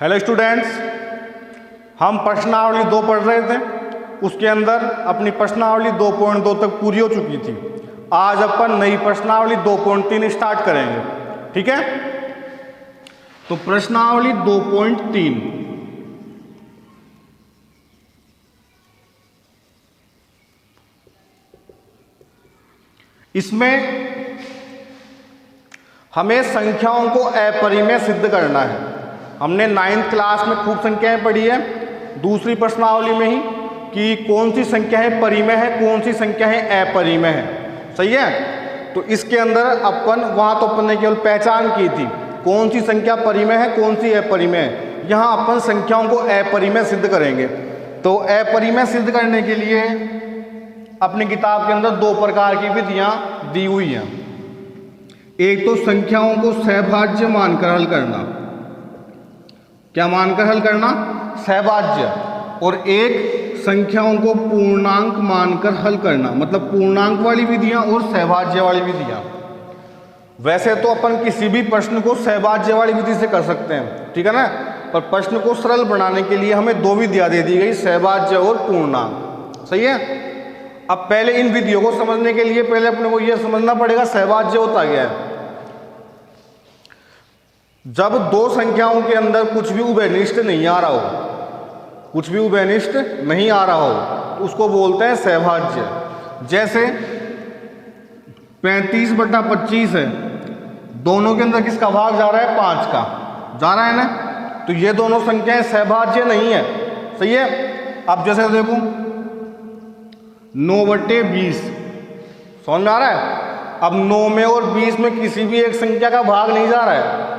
Hello students, हम प्रश्नावली 2 पढ़ रहे थे। उसके अंदर अपनी प्रश्नावली 2.2 तक पूरी हो चुकी थी। आज अपन नई प्रश्नावली 2.3 स्टार्ट करेंगे। ठीक है, तो प्रश्नावली 2.3 इसमें हमें संख्याओं को अपरिमेय सिद्ध करना है। हमने 9th क्लास में खूब संख्याएं पढ़ी है, दूसरी प्रश्नावली में ही, कि कौन सी संख्याएं परिमेय है, कौन सी संख्याएं अपरिमेय है। सही है, तो इसके अंदर वहां तो अपन ने केवल पहचान की थी कौन सी संख्या परिमेय है, कौन सी अपरिमेय है। यहाँ अपन संख्याओं को अपरिमेय सिद्ध करेंगे। तो अपरिमेय सिद्ध करने के लिए अपनी किताब के अंदर 2 प्रकार की विधियां दी हुई हैं। एक तो संख्याओं को सहभाज्य मानकर हल करना। क्या मानकर हल करना? सहभाज्य। और एक संख्याओं को पूर्णांक मानकर हल करना, मतलब पूर्णांक वाली विधियां और सहभाज्य वाली विधियां। वैसे तो अपन किसी भी प्रश्न को सहभाज्य वाली विधि से कर सकते हैं, ठीक है ना, पर प्रश्न को सरल बनाने के लिए हमें 2 विधियां दे दी गई, सहभाज्य और पूर्णांक। सही है। अब पहले इन विधियों को समझने के लिए पहले अपने को यह समझना पड़ेगा सहभाज्य होता क्या है। जब 2 संख्याओं के अंदर कुछ भी उभयनिष्ठ नहीं आ रहा हो, कुछ भी उभयनिष्ठ नहीं आ रहा हो, तो उसको बोलते हैं सहभाज्य। जैसे 35/25 है, दोनों के अंदर किसका भाग जा रहा है? 5 का जा रहा है ना, तो ये दोनों संख्याएं सहभाज्य नहीं है। सही है। अब जैसे देखो 9/20 समझ में आ रहा है। अब 9 में और 20 में किसी भी एक संख्या का भाग नहीं जा रहा है,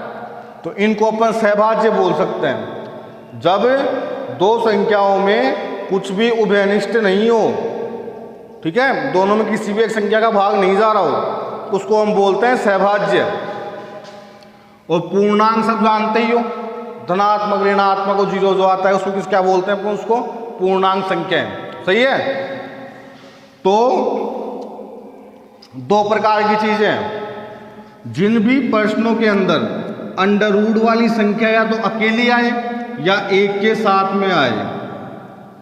तो इनको अपन सहभाज्य बोल सकते हैं। जब 2 संख्याओं में कुछ भी उभयनिष्ठ नहीं हो, ठीक है, दोनों में किसी भी एक संख्या का भाग नहीं जा रहा हो, उसको हम बोलते हैं सहभाज्य। और पूर्णांक सब जानते ही हो, धनात्मक ऋणात्मक और 0 जो आता है उसको क्या बोलते हैं? अपन उसको पूर्णांक संख्याएं। सही है। तो 2 प्रकार की चीजें हैं। जिन भी प्रश्नों के अंदर अंडर रूट वाली संख्या या तो अकेली आए या एक के साथ में आए,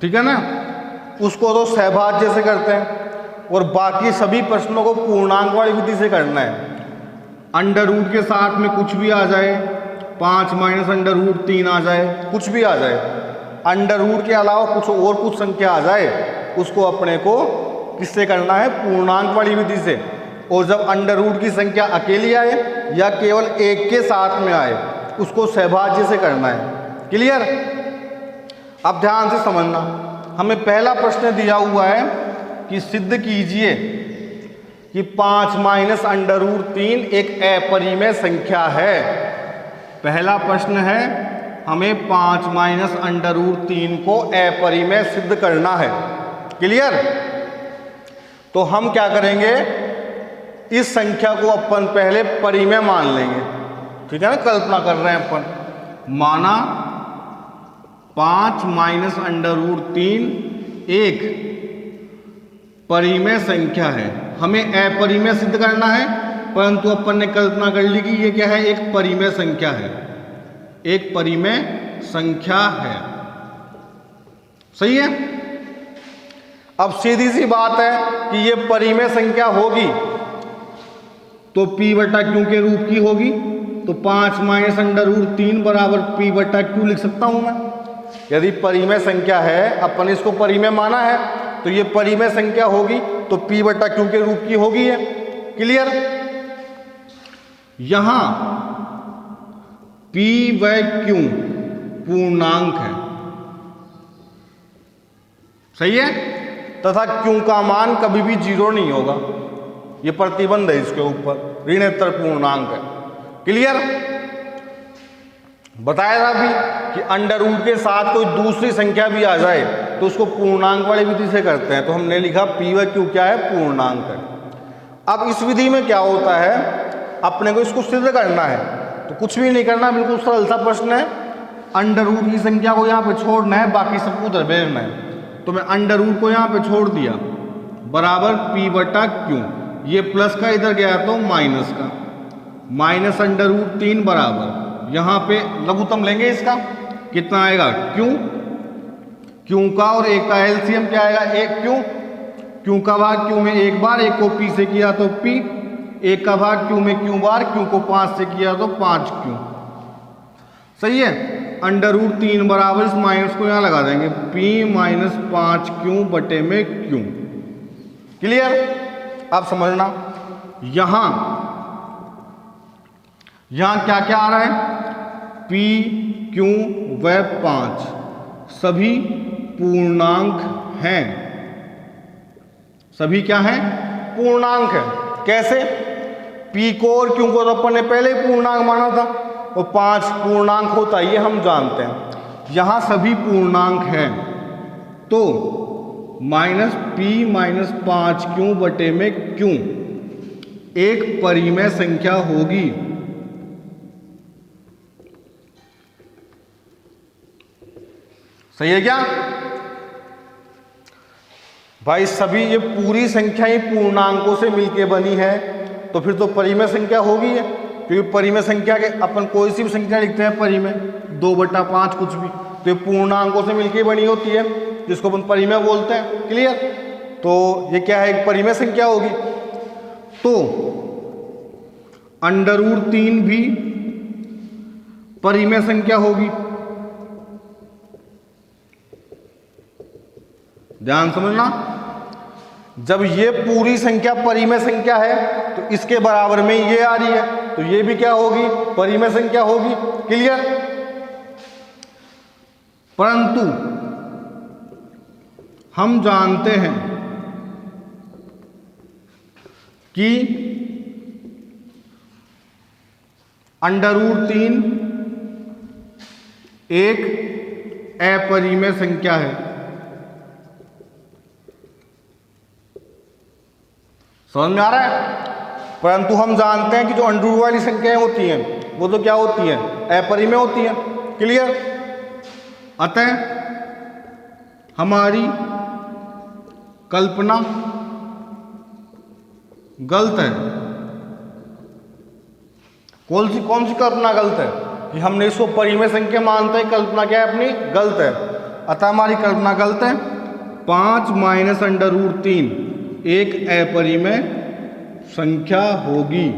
ठीक है ना, उसको तो सहभाज्य से करते हैं। और बाकी सभी प्रश्नों को पूर्णांक वाली विधि से करना है। अंडर रूट के साथ में कुछ भी आ जाए, 5 - अंडर रूट 3 आ जाए, कुछ भी आ जाए, अंडर रूट के अलावा कुछ संख्या आ जाए, उसको अपने को किससे करना है? पूर्णांक वाली विधि से। और जब अंडर रूट की संख्या अकेली आए या केवल एक के साथ में आए, उसको सहभाज्य से करना है। क्लियर? अब ध्यान से समझना, हमें पहला प्रश्न दिया हुआ है कि सिद्ध कीजिए कि 5 - अंडर रूट 3 एक अपरिमेय संख्या है। पहला प्रश्न है, हमें 5 - अंडर रूट 3 को अपरिमेय सिद्ध करना है। क्लियर? तो हम क्या करेंगे, इस संख्या को अपन पहले परिमेय मान लेंगे। ठीक है ना, कल्पना कर रहे हैं अपन, माना 5 - अंडर रूट 3 एक परिमेय संख्या है। हमें अपरिमेय सिद्ध करना है, परंतु अपन ने कल्पना कर ली कि ये क्या है? एक परिमेय संख्या है, एक परिमेय संख्या है। सही है। अब सीधी सी बात है कि ये परिमेय संख्या होगी तो P/Q के रूप की होगी। तो 5 - अंडर रूट 3 बराबर P/Q लिख सकता हूं मैं। यदि परिमेय संख्या है, अपन इसको परिमेय माना है, तो ये परिमेय संख्या होगी तो P/Q के रूप की होगी है। क्लियर? यहां P व Q पूर्णांक है। सही है। तथा Q का मान कभी भी 0 नहीं होगा, ये प्रतिबंध है इसके ऊपर, ऋणोत्तर पूर्णांक है। क्लियर? बताया था भी कि अंडर रूट के साथ कोई दूसरी संख्या भी आ जाए तो उसको पूर्णांक वाली विधि से करते हैं। तो हमने लिखा P व Q क्या है? पूर्णांक है। अब इस विधि में क्या होता है, अपने को इसको सिद्ध करना है, तो कुछ भी नहीं करना, बिल्कुल सरल सा प्रश्न है। अंडर रूट की संख्या को यहाँ पे छोड़ना है, बाकी सबको उधर भेजना है। तो मैं अंडर रूट को यहाँ पे छोड़ दिया, बराबर P/Q। ये प्लस का इधर गया तो माइनस का, - अंडर रूट 3 बराबर, यहाँ पे लघुत्तम लेंगे इसका, कितना आएगा क्यू, क्यू का और एक का एलसीएम क्या आएगा एक क्यू, क्यू का भाग क्यू में एक बार, एक को पी से किया तो पी, एक का भाग क्यू में क्यू बार, क्यू को 5 से किया तो 5 क्यू। सही है। √3 बराबर इस माइनस को यहां लगा देंगे p माइनस 5 क्यू बटे में क्यू। क्लियर? आप समझना यहां क्या क्या आ रहा है, p क्यू व 5 सभी पूर्णांक हैं। सभी क्या हैं? पूर्णांक है। कैसे? p को और q को तो अपन ने पहले ही पूर्णांक माना था और 5 पूर्णांक होता है ये हम जानते हैं। यहां सभी पूर्णांक हैं तो माइनस p माइनस 5 क्यू बटे में क्यू एक परिमेय संख्या होगी। सही है क्या भाई? सभी ये पूरी संख्या ही पूर्णांकों से मिलके बनी है तो फिर तो परिमेय संख्या होगी है, क्योंकि परिमेय संख्या के अपन कोई सी भी संख्या लिखते हैं परिमेय 2/5 कुछ भी, तो ये पूर्णांकों से मिलके बनी होती है जिसको अपन परिमेय बोलते हैं। क्लियर? तो ये क्या है? एक परिमेय संख्या होगी। तो √3 भी परिमेय संख्या होगी। ध्यान समझना, जब ये पूरी संख्या परिमेय संख्या है तो इसके बराबर में ये आ रही है तो ये भी क्या होगी? परिमेय संख्या होगी। क्लियर? परंतु हम जानते हैं कि √3 एक अपरिमेय संख्या है। समझ में आ रहा है? परंतु हम जानते हैं कि जो अंडर रूट वाली संख्याएं होती हैं वो तो क्या होती हैं? अपरिमेय होती हैं। क्लियर? अतः हमारी कल्पना गलत है। कौन सी कल्पना गलत है? कि हमने इसको परिमेय संख्या मानते हैं, कल्पना क्या है अपनी? गलत है। अतः हमारी कल्पना गलत है। 5 माइनस √3 एक अपरिमेय संख्या होगी।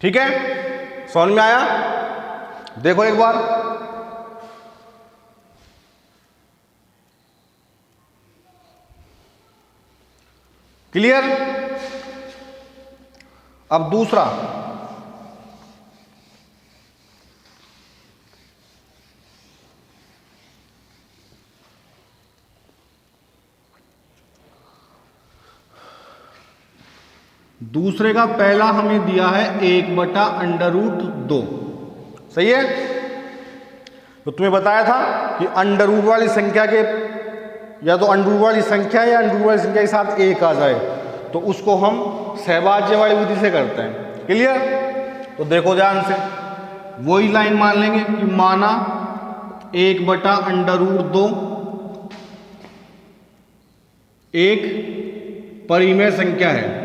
ठीक है? समझ में आया? देखो एक बार, क्लियर? अब दूसरा, दूसरे का पहला हमें दिया है 1/√2। सही है? तो तुम्हें बताया था कि अंडर रूट वाली संख्या के या तो अंडर रूट वाली संख्या या अंडर रूट वाली संख्या के साथ 1 आ जाए तो उसको हम सहभाज्य वाली विधि से करते हैं। क्लियर? तो देखो ध्यान से, वही लाइन मान लेंगे कि माना 1/√2 एक परिमेय संख्या है।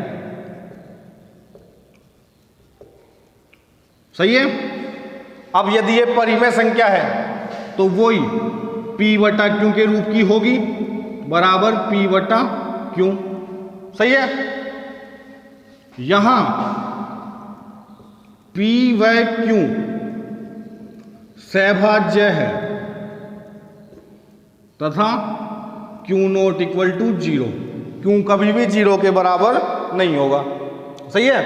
सही है? अब यदि ये परिमेय संख्या है तो वही p/q के रूप की होगी बराबर p/q। सही है? यहां p व q सहभाज्य है तथा q0 = 0। q कभी भी 0 के बराबर नहीं होगा। सही है?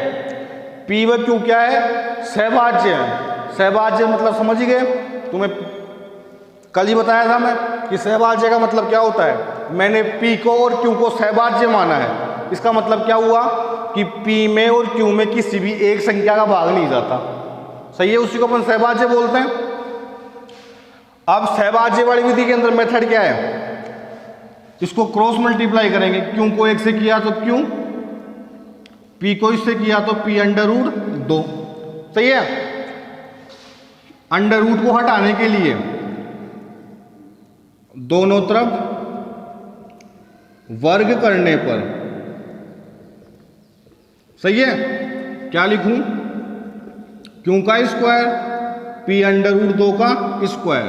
p व q क्या है? सहभाज्य है। सहभाज्य मतलब समझ ही गए? तुम्हें कल ही बताया था मैं कि सहभाज्य का मतलब क्या होता है। मैंने p को और q को सहभाज्य माना है। इसका मतलब क्या हुआ कि p में और q में किसी भी एक संख्या का भाग नहीं जाता। सही है? उसी को अपन सहभाज्य बोलते हैं। अब सहभाज्य वाली विधि के अंदर मेथड क्या है? इसको क्रॉस मल्टीप्लाई करेंगे। q को 1 से किया तो q, p को इससे किया तो p√2। सही है? अंडर रूट को हटाने के लिए दोनों तरफ वर्ग करने पर, सही है, क्या लिखूं? क्यू का स्क्वायर, पी अंडर रूट 2 का स्क्वायर।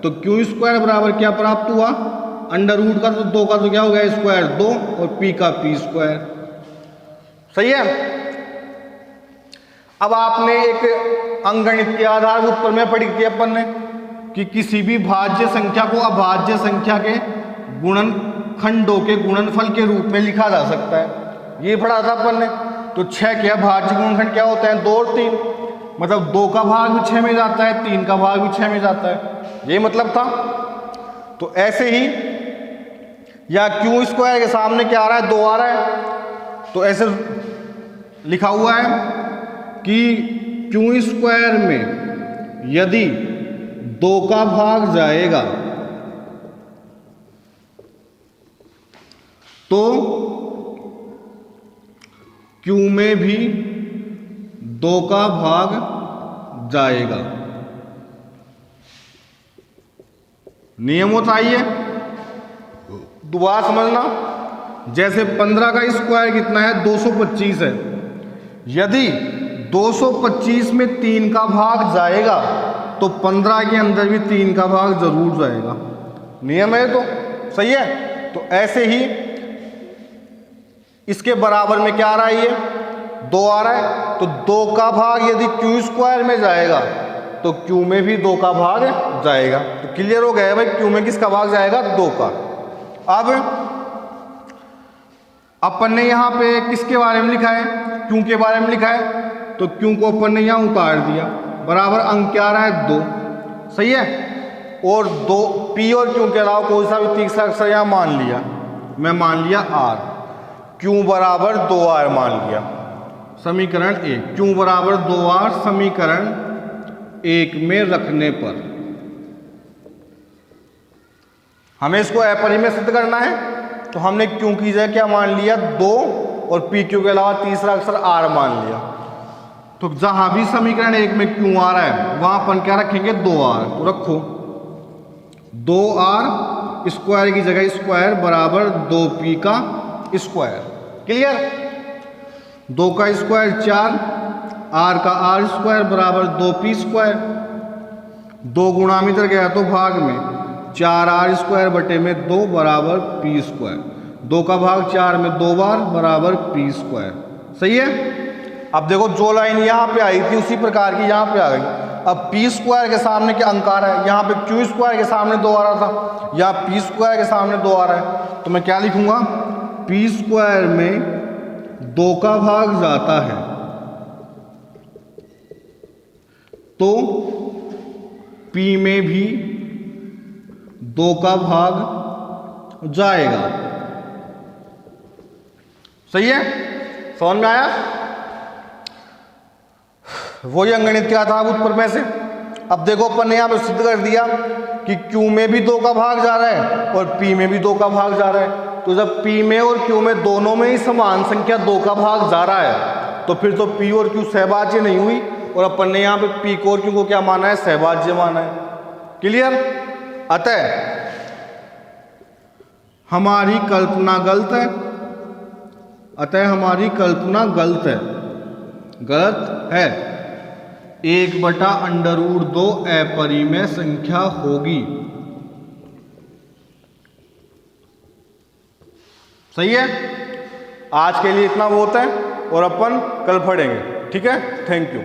तो क्यू स्क्वायर बराबर क्या प्राप्त हुआ, अंडर रूट का तो 2 का तो क्या हो गया स्क्वायर 2 और पी का पी स्क्वायर। सही है। अब आपने एक अंकगणित के आधारभूत प्रमेय पढ़ी थी अपन ने कि किसी भी भाज्य संख्या को अभाज्य संख्या के गुणनखंडों के गुणनफल के रूप में लिखा जा सकता है, ये पढ़ा था अपन ने। तो 6 के अभाज्य गुणनखंड क्या होते हैं, 2 और 3, मतलब 2 का भाग भी 6 में जाता है, 3 का भाग भी 6 में जाता है, ये मतलब था। तो ऐसे ही या क्यू स्क्वायर के सामने क्या आ रहा है, 2 आ रहा है, तो ऐसे लिखा हुआ है कि क्यू स्क्वायर में यदि 2 का भाग जाएगा तो क्यू में भी 2 का भाग जाएगा। नियम होता है ये, दोबारा समझना। जैसे 15 का स्क्वायर कितना है, 225 है। यदि 225 में 3 का भाग जाएगा तो 15 के अंदर भी 3 का भाग जरूर जाएगा, नियम है। तो सही है। तो ऐसे ही इसके बराबर में क्या आ रहा है, ये 2 आ रहा है, तो 2 का भाग यदि क्यू स्क्वायर में जाएगा तो क्यू में भी 2 का भाग जाएगा। तो क्लियर हो गया भाई, क्यू में किसका भाग जाएगा, 2 का। अब अपन ने यहां पे किसके बारे में लिखा है, क्यू के बारे में लिखा है, तो क्यू को अपन ने यहां उतार दिया, बराबर अंक क्या आ रहा है, 2। सही है। और 2 पी और क्यू के अलावा कोई सा भी तीसरा अक्षर यहां मान लिया, मैं मान लिया आर, क्यू बराबर 2r मान लिया। समीकरण 1, क्यू बराबर 2r समीकरण 1 में रखने पर हमें इसको अपरिमेय सिद्ध करना है, तो हमने क्यू की जगह क्या मान लिया, 2, और पी क्यू के अलावा तीसरा अक्षर आर मान लिया। तो जहां भी समीकरण 1 में क्यू आ रहा है वहां अपन क्या रखेंगे, 2r। तो रखो 2r स्क्वायर की जगह स्क्वायर बराबर 2p का स्क्वायर। क्लियर। 2 का स्क्वायर 4, r का r स्क्वायर बराबर 2p स्क्वायर। 2 गुणा में इधर गया तो भाग में 4r स्क्वायर बटे में 2 बराबर p स्क्वायर। 2 का भाग 4 में 2 बार बराबर p स्क्वायर। सही है। अब देखो जो लाइन यहाँ पे आई थी उसी प्रकार की यहाँ पे आ गई। अब p स्क्वायर के सामने क्या अंक आ रहा है, यहाँ पे q स्क्वायर के सामने 2 आ रहा था, यहाँ p स्क्वायर के सामने 2 आ रहा है, तो मैं क्या लिखूंगा, p स्क्वायर में 2 का भाग जाता है तो p में भी 2 का भाग जाएगा। सही है, समझ में आया। वही अंगणित क्या था उत्तर में से। अब देखो अपन ने यहां पे सिद्ध कर दिया कि Q में भी 2 का भाग जा रहा है और P में भी 2 का भाग जा रहा है। तो जब P में और Q में दोनों में ही समान संख्या 2 का भाग जा रहा है तो फिर तो P और Q सहभाज्य नहीं हुई, और अपन ने यहां पे P को और Q को क्या माना है, सहभाज्य माना है। क्लियर। अतः हमारी कल्पना गलत है, अतः हमारी कल्पना गलत है, गलत है। 1/√2 अपरिमेय संख्या होगी। सही है। आज के लिए इतना बहुत है और अपन कल पढ़ेंगे। ठीक है, थैंक यू।